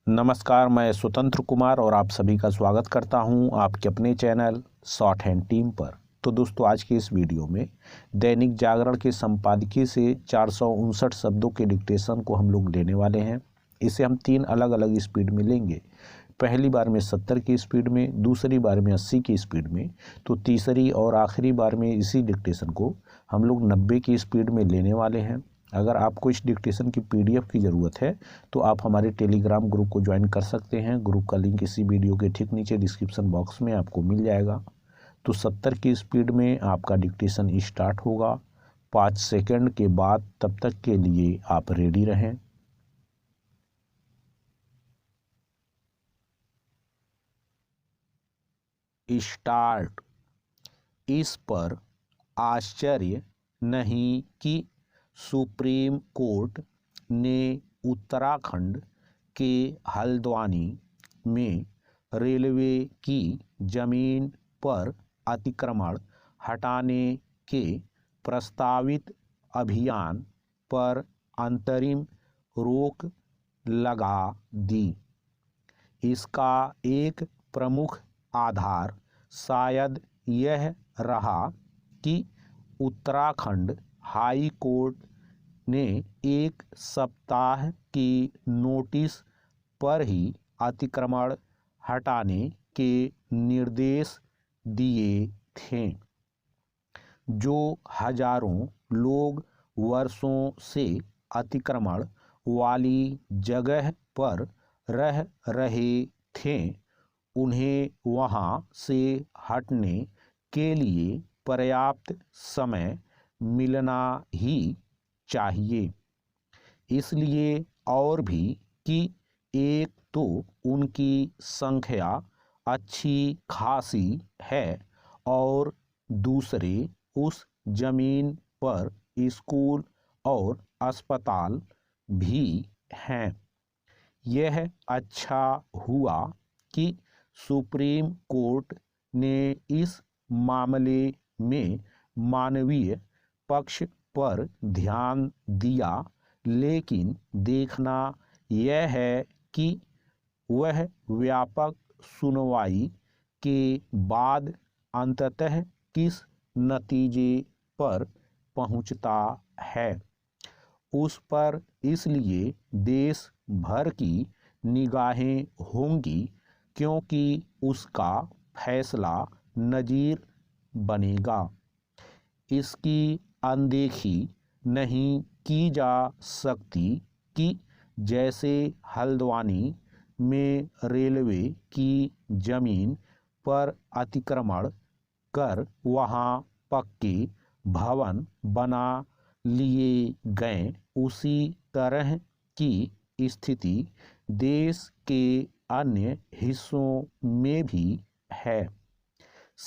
नमस्कार, मैं स्वतंत्र कुमार और आप सभी का स्वागत करता हूं आपके अपने चैनल शॉर्ट हैंड टीम पर। तो दोस्तों, आज की इस वीडियो में दैनिक जागरण के संपादकीय से 459 शब्दों के डिक्टेशन को हम लोग लेने वाले हैं। इसे हम 3 अलग अलग स्पीड में लेंगे। पहली बार में 70 की स्पीड में, दूसरी बार में 80 की स्पीड में, तो तीसरी और आखिरी बार में इसी डिक्टेशन को हम लोग 90 की स्पीड में लेने वाले हैं। अगर आपको इस डिक्टेशन की PDF की ज़रूरत है तो आप हमारे टेलीग्राम ग्रुप को ज्वाइन कर सकते हैं। ग्रुप का लिंक इसी वीडियो के ठीक नीचे डिस्क्रिप्शन बॉक्स में आपको मिल जाएगा। तो 70 की स्पीड में आपका डिक्टेशन स्टार्ट होगा। 5 सेकंड के बाद तब तक के लिए आप रेडी रहें। स्टार्ट। इस पर आश्चर्य नहीं कि सुप्रीम कोर्ट ने उत्तराखंड के हल्द्वानी में रेलवे की जमीन पर अतिक्रमण हटाने के प्रस्तावित अभियान पर अंतरिम रोक लगा दी। इसका एक प्रमुख आधार शायद यह रहा कि उत्तराखंड हाई कोर्ट ने 1 सप्ताह की नोटिस पर ही अतिक्रमण हटाने के निर्देश दिए थे, जो हजारों लोग वर्षों से अतिक्रमण वाली जगह पर रह रहे थे। उन्हें वहां से हटने के लिए पर्याप्त समय मिलना ही चाहिए। इसलिए और भी कि एक तो उनकी संख्या अच्छी खासी है और दूसरे उस जमीन पर स्कूल और अस्पताल भी हैं। यह अच्छा हुआ कि सुप्रीम कोर्ट ने इस मामले में मानवीय पक्ष पर ध्यान दिया, लेकिन देखना यह है कि वह व्यापक सुनवाई के बाद अंततः किस नतीजे पर पहुंचता है। उस पर इसलिए देश भर की निगाहें होंगी क्योंकि उसका फैसला नज़ीर बनेगा। इसकी अनदेखी नहीं की जा सकती कि जैसे हल्द्वानी में रेलवे की जमीन पर अतिक्रमण कर वहां पक्के भवन बना लिए गए, उसी तरह की स्थिति देश के अन्य हिस्सों में भी है।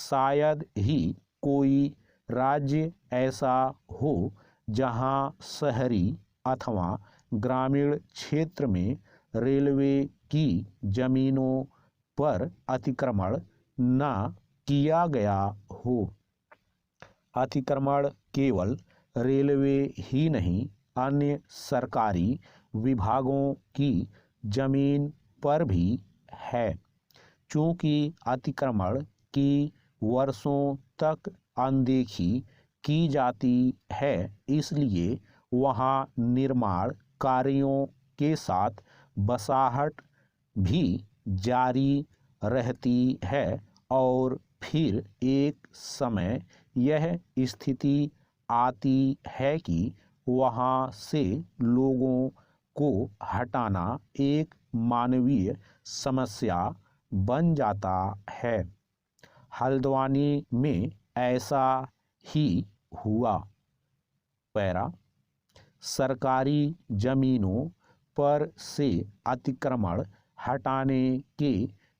शायद ही कोई राज्य ऐसा हो जहां शहरी अथवा ग्रामीण क्षेत्र में रेलवे की जमीनों पर अतिक्रमण न किया गया हो। अतिक्रमण केवल रेलवे ही नहीं, अन्य सरकारी विभागों की जमीन पर भी है। चूँकि अतिक्रमण की वर्षों तक अनदेखी की जाती है, इसलिए वहाँ निर्माण कार्यों के साथ बसाहट भी जारी रहती है और फिर एक समय यह स्थिति आती है कि वहाँ से लोगों को हटाना एक मानवीय समस्या बन जाता है। हल्द्वानी में ऐसा ही हुआ। पैरा सरकारी जमीनों पर से अतिक्रमण हटाने के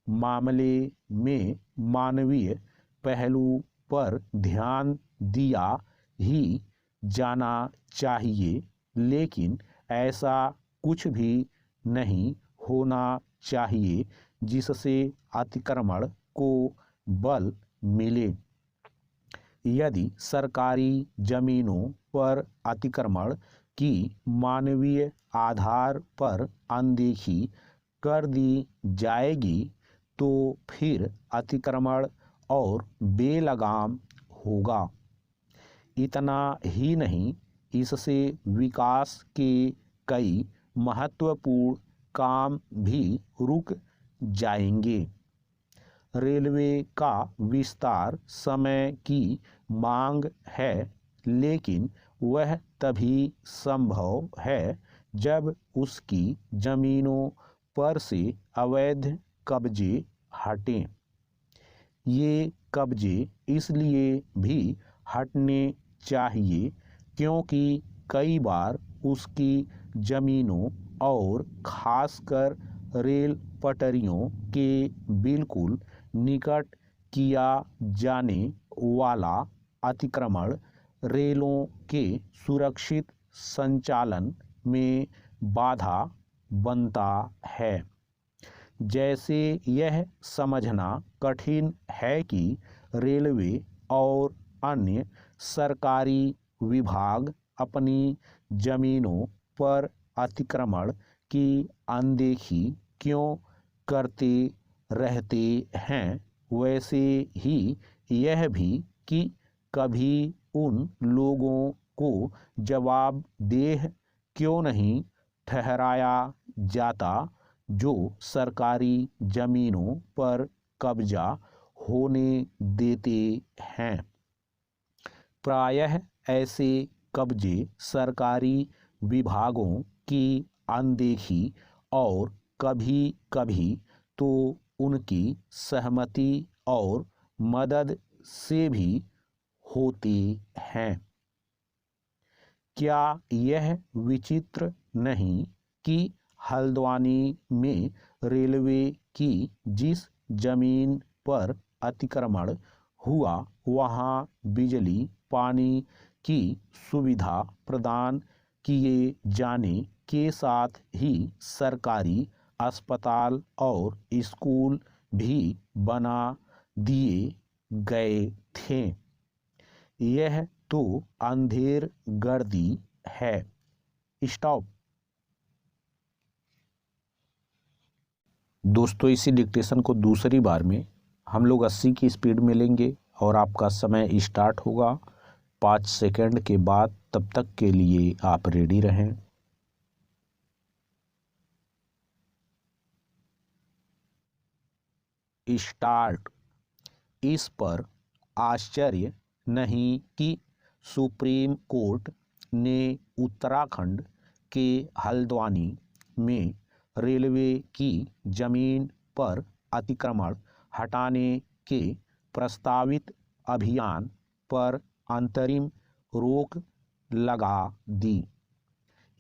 मामले में मानवीय पहलू पर ध्यान दिया ही जाना चाहिए, लेकिन ऐसा कुछ भी नहीं होना चाहिए जिससे अतिक्रमण को बल मिले। यदि सरकारी जमीनों पर अतिक्रमण की मानवीय आधार पर अनदेखी कर दी जाएगी तो फिर अतिक्रमण और बेलगाम होगा। इतना ही नहीं, इससे विकास के कई महत्वपूर्ण काम भी रुक जाएंगे। रेलवे का विस्तार समय की मांग है, लेकिन वह तभी संभव है जब उसकी जमीनों पर से अवैध कब्जे हटें। ये कब्जे इसलिए भी हटने चाहिए क्योंकि कई बार उसकी जमीनों और खासकर रेल पटरियों के बिल्कुल निकट किया जाने वाला अतिक्रमण रेलों के सुरक्षित संचालन में बाधा बनता है। जैसे यह समझना कठिन है कि रेलवे और अन्य सरकारी विभाग अपनी जमीनों पर अतिक्रमण की अनदेखी क्यों करते रहते हैं, वैसे ही यह भी कि कभी उन लोगों को जवाबदेह क्यों नहीं ठहराया जाता जो सरकारी जमीनों पर कब्जा होने देते हैं। प्रायः ऐसे कब्जे सरकारी विभागों की अनदेखी और कभी-कभी तो उनकी सहमति और मदद से भी होते हैं। क्या यह विचित्र नहीं कि हल्द्वानी में रेलवे की जिस जमीन पर अतिक्रमण हुआ वहाँ बिजली पानी की सुविधा प्रदान किए जाने के साथ ही सरकारी अस्पताल और स्कूल भी बना दिए गए थे। यह तो अंधेर गर्दी है। स्टॉप। दोस्तों, इसी डिक्टेशन को दूसरी बार में हम लोग 80 की स्पीड में लेंगे और आपका समय स्टार्ट होगा 5 सेकंड के बाद। तब तक के लिए आप रेडी रहें। स्टार्ट। इस पर आश्चर्य नहीं कि सुप्रीम कोर्ट ने उत्तराखंड के हल्द्वानी में रेलवे की जमीन पर अतिक्रमण हटाने के प्रस्तावित अभियान पर अंतरिम रोक लगा दी।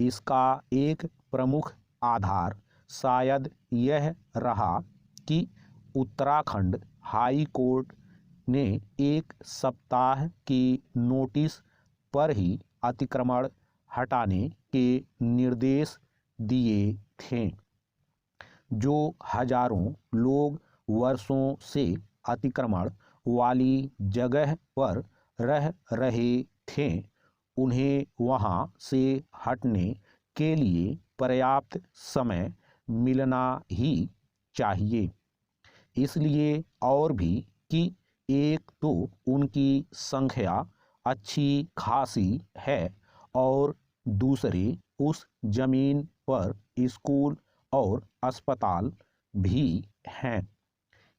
इसका एक प्रमुख आधार शायद यह रहा कि उत्तराखंड हाई कोर्ट ने 1 सप्ताह की नोटिस पर ही अतिक्रमण हटाने के निर्देश दिए थे, जो हजारों लोग वर्षों से अतिक्रमण वाली जगह पर रह रहे थे, उन्हें वहां से हटने के लिए पर्याप्त समय मिलना ही चाहिए। इसलिए और भी कि एक तो उनकी संख्या अच्छी खासी है और दूसरे उस जमीन पर स्कूल और अस्पताल भी हैं।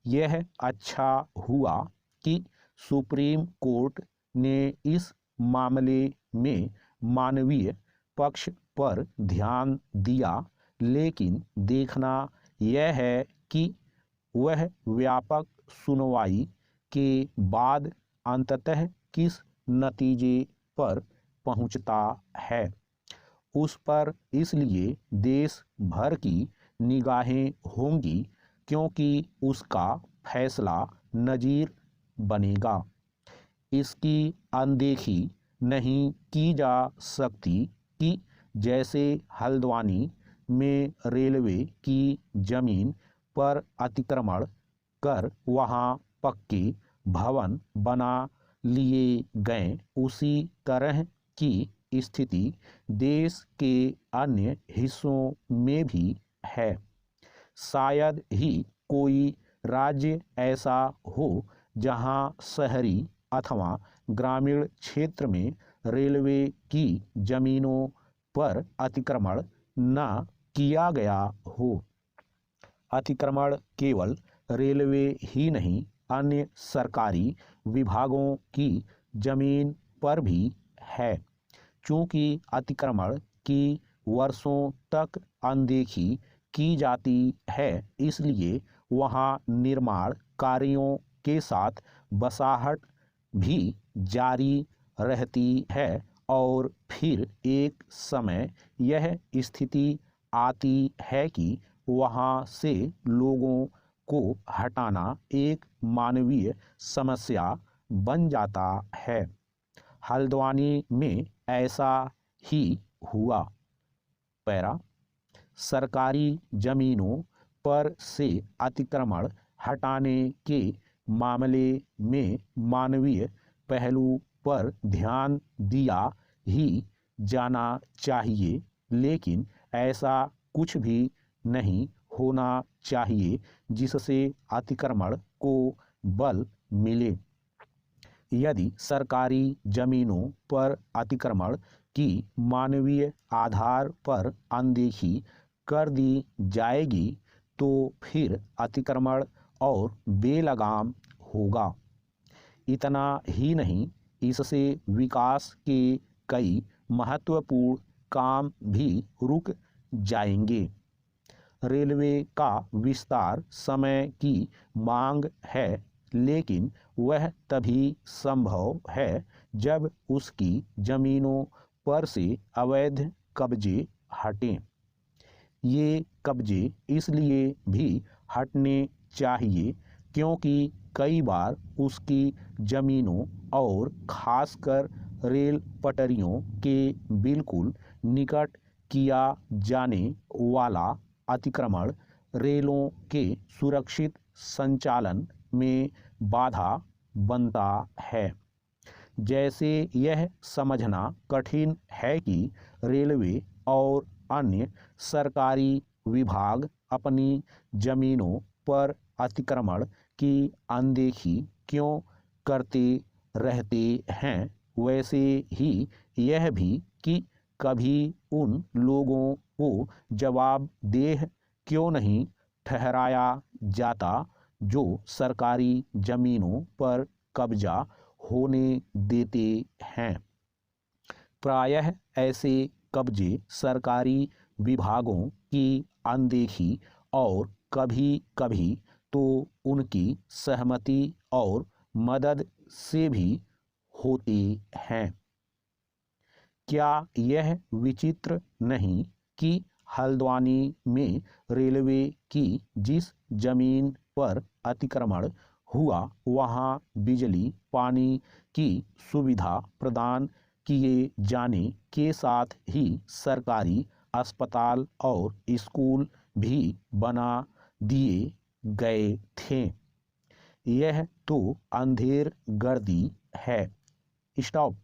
यह अच्छा हुआ कि सुप्रीम कोर्ट ने इस मामले में मानवीय पक्ष पर ध्यान दिया, लेकिन देखना यह है कि वह व्यापक सुनवाई के बाद अंततः किस नतीजे पर पहुंचता है, उस पर इसलिए देश भर की निगाहें होंगी क्योंकि उसका फैसला नज़ीर बनेगा। इसकी अनदेखी नहीं की जा सकती कि जैसे हल्द्वानी में रेलवे की जमीन पर अतिक्रमण कर वहां पक्के भवन बना लिए गए, उसी तरह की स्थिति देश के अन्य हिस्सों में भी है। शायद ही कोई राज्य ऐसा हो जहां शहरी अथवा ग्रामीण क्षेत्र में रेलवे की जमीनों पर अतिक्रमण न किया गया हो। अतिक्रमण केवल रेलवे ही नहीं, अन्य सरकारी विभागों की जमीन पर भी है। चूंकि अतिक्रमण की वर्षों तक अनदेखी की जाती है, इसलिए वहां निर्माण कार्यों के साथ बसाहट भी जारी रहती है और फिर एक समय यह स्थिति आती है कि वहां से लोगों को हटाना एक मानवीय समस्या बन जाता है। हल्द्वानी में ऐसा ही हुआ। पैरा सरकारी जमीनों पर से अतिक्रमण हटाने के मामले में मानवीय पहलू पर ध्यान दिया ही जाना चाहिए, लेकिन ऐसा कुछ भी नहीं होना चाहिए जिससे अतिक्रमण को बल मिले। यदि सरकारी जमीनों पर अतिक्रमण की मानवीय आधार पर अनदेखी कर दी जाएगी तो फिर अतिक्रमण और बेलगाम होगा। इतना ही नहीं, इससे विकास के कई महत्वपूर्ण काम भी रुक जाएंगे। रेलवे का विस्तार समय की मांग है, लेकिन वह तभी संभव है जब उसकी जमीनों पर से अवैध कब्जे हटें। ये कब्जे इसलिए भी हटने चाहिए क्योंकि कई बार उसकी जमीनों और खासकर रेल पटरियों के बिल्कुल निकट किया जाने वाला अतिक्रमण रेलों के सुरक्षित संचालन में बाधा बनता है। जैसे यह समझना कठिन है कि रेलवे और अन्य सरकारी विभाग अपनी जमीनों पर अतिक्रमण की अनदेखी क्यों करते रहते हैं, वैसे ही यह भी कि कभी उन लोगों को जवाबदेह क्यों नहीं ठहराया जाता जो सरकारी जमीनों पर कब्जा होने देते हैं। प्रायः ऐसे कब्जे सरकारी विभागों की अनदेखी और कभी-कभी तो उनकी सहमति और मदद से भी होते हैं। क्या यह विचित्र नहीं कि हल्द्वानी में रेलवे की जिस जमीन पर अतिक्रमण हुआ वहां बिजली पानी की सुविधा प्रदान किए जाने के साथ ही सरकारी अस्पताल और स्कूल भी बना दिए गए थे। यह तो अंधेरगर्दी है। स्टॉप।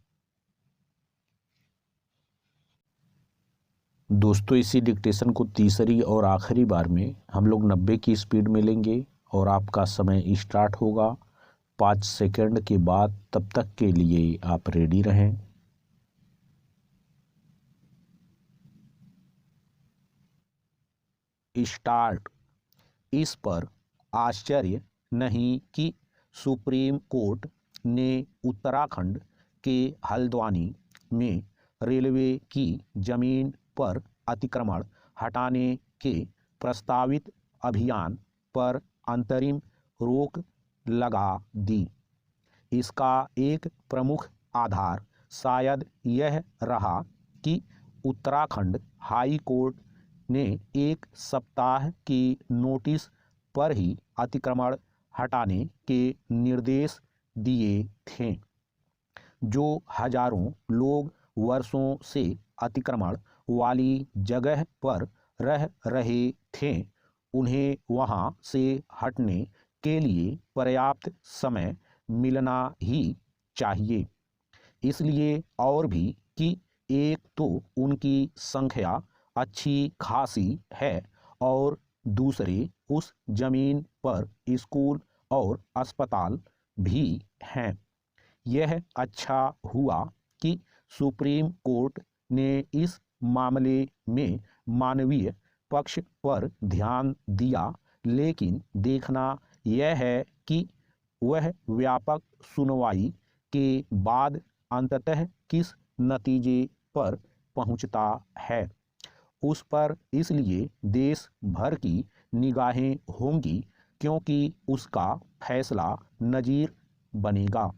दोस्तों, इसी डिक्टेशन को तीसरी और आखिरी बार में हम लोग 90 की स्पीड में लेंगे और आपका समय स्टार्ट होगा 5 सेकंड के बाद। तब तक के लिए आप रेडी रहें। स्टार्ट। इस पर आश्चर्य नहीं कि सुप्रीम कोर्ट ने उत्तराखंड के हल्द्वानी में रेलवे की जमीन पर अतिक्रमण हटाने के प्रस्तावित अभियान पर अंतरिम रोक लगा दी। इसका एक प्रमुख आधार शायद यह रहा कि उत्तराखंड हाई कोर्ट ने 1 सप्ताह की नोटिस पर ही अतिक्रमण हटाने के निर्देश दिए थे। जो हजारों लोग वर्षों से अतिक्रमण वाली जगह पर रह रहे थे, उन्हें वहां से हटने के लिए पर्याप्त समय मिलना ही चाहिए। इसलिए और भी कि एक तो उनकी संख्या अच्छी खासी है और दूसरे उस जमीन पर स्कूल और अस्पताल भी हैं। यह अच्छा हुआ कि सुप्रीम कोर्ट ने इस मामले में मानवीय पक्ष पर ध्यान दिया, लेकिन देखना यह है कि वह व्यापक सुनवाई के बाद अंततः किस नतीजे पर पहुंचता है। उस पर इसलिए देश भर की निगाहें होंगी क्योंकि उसका फैसला नज़ीर बनेगा।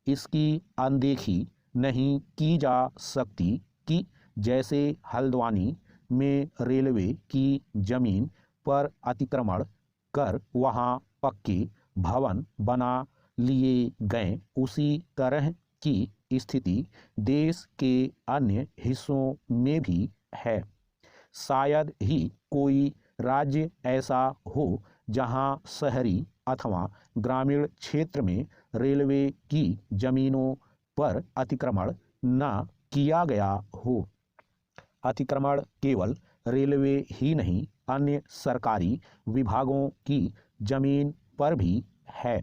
इसकी अनदेखी नहीं की जा सकती कि जैसे हल्द्वानी में रेलवे की जमीन पर अतिक्रमण कर वहां पक्के भवन बना लिए गए, उसी तरह की स्थिति देश के अन्य हिस्सों में भी है। शायद ही कोई राज्य ऐसा हो जहां शहरी अथवा ग्रामीण क्षेत्र में रेलवे की जमीनों पर अतिक्रमण न किया गया हो। अतिक्रमण केवल रेलवे ही नहीं, अन्य सरकारी विभागों की जमीन पर भी है।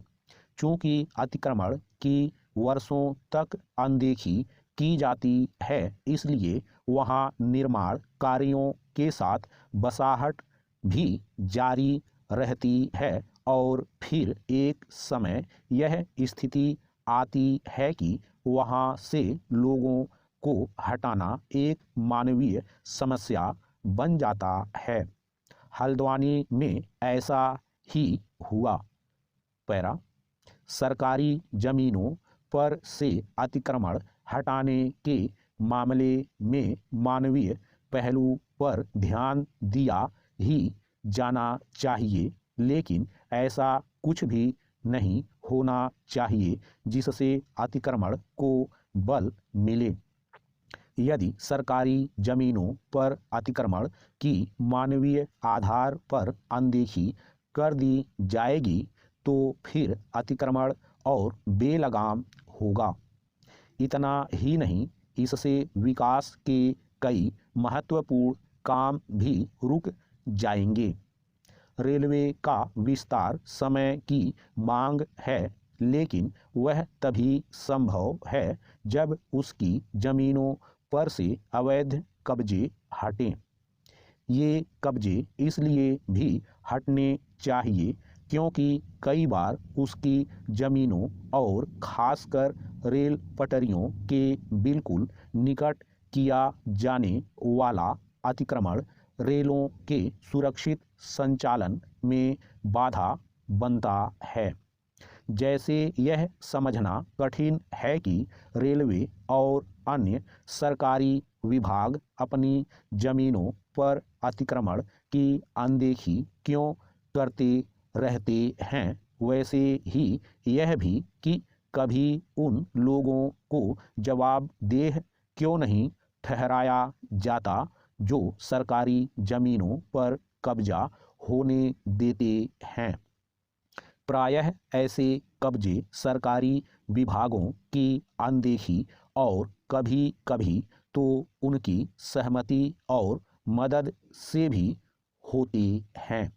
चूंकि अतिक्रमण की वर्षों तक अनदेखी की जाती है, इसलिए वहां निर्माण कार्यों के साथ बसाहट भी जारी रहती है और फिर एक समय यह स्थिति आती है कि वहां से लोगों को हटाना एक मानवीय समस्या बन जाता है। हल्द्वानी में ऐसा ही हुआ। पैरा सरकारी जमीनों पर से अतिक्रमण हटाने के मामले में मानवीय पहलू पर ध्यान दिया ही जाना चाहिए, लेकिन ऐसा कुछ भी नहीं होना चाहिए जिससे अतिक्रमण को बल मिले। यदि सरकारी जमीनों पर अतिक्रमण की मानवीय आधार पर अनदेखी कर दी जाएगी तो फिर अतिक्रमण और बेलगाम होगा। इतना ही नहीं, इससे विकास के कई महत्वपूर्ण काम भी रुक जाएंगे। रेलवे का विस्तार समय की मांग है, लेकिन वह तभी संभव है जब उसकी जमीनों पर से अवैध कब्जे हटें। ये कब्जे इसलिए भी हटने चाहिए क्योंकि कई बार उसकी जमीनों और खासकर रेल पटरियों के बिल्कुल निकट किया जाने वाला अतिक्रमण रेलों के सुरक्षित संचालन में बाधा बनता है। जैसे यह समझना कठिन है कि रेलवे और अन्य सरकारी विभाग अपनी जमीनों पर अतिक्रमण की अनदेखी क्यों करते रहते हैं, वैसे ही यह भी कि कभी उन लोगों को जवाबदेह क्यों नहीं ठहराया जाता जो सरकारी जमीनों पर कब्जा होने देते हैं। प्रायः ऐसे कब्जे सरकारी विभागों की अनदेखी और कभी कभी तो उनकी सहमति और मदद से भी होते हैं।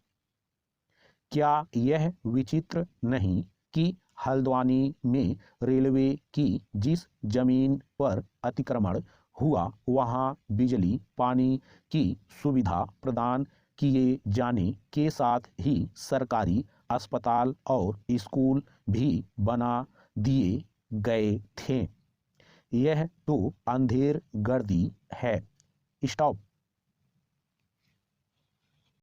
क्या यह विचित्र नहीं कि हल्द्वानी में रेलवे की जिस जमीन पर अतिक्रमण हुआ वहां बिजली पानी की सुविधा प्रदान किए जाने के साथ ही सरकारी अस्पताल और स्कूल भी बना दिए गए थे। यह तो अंधेर गर्दी है। स्टॉप।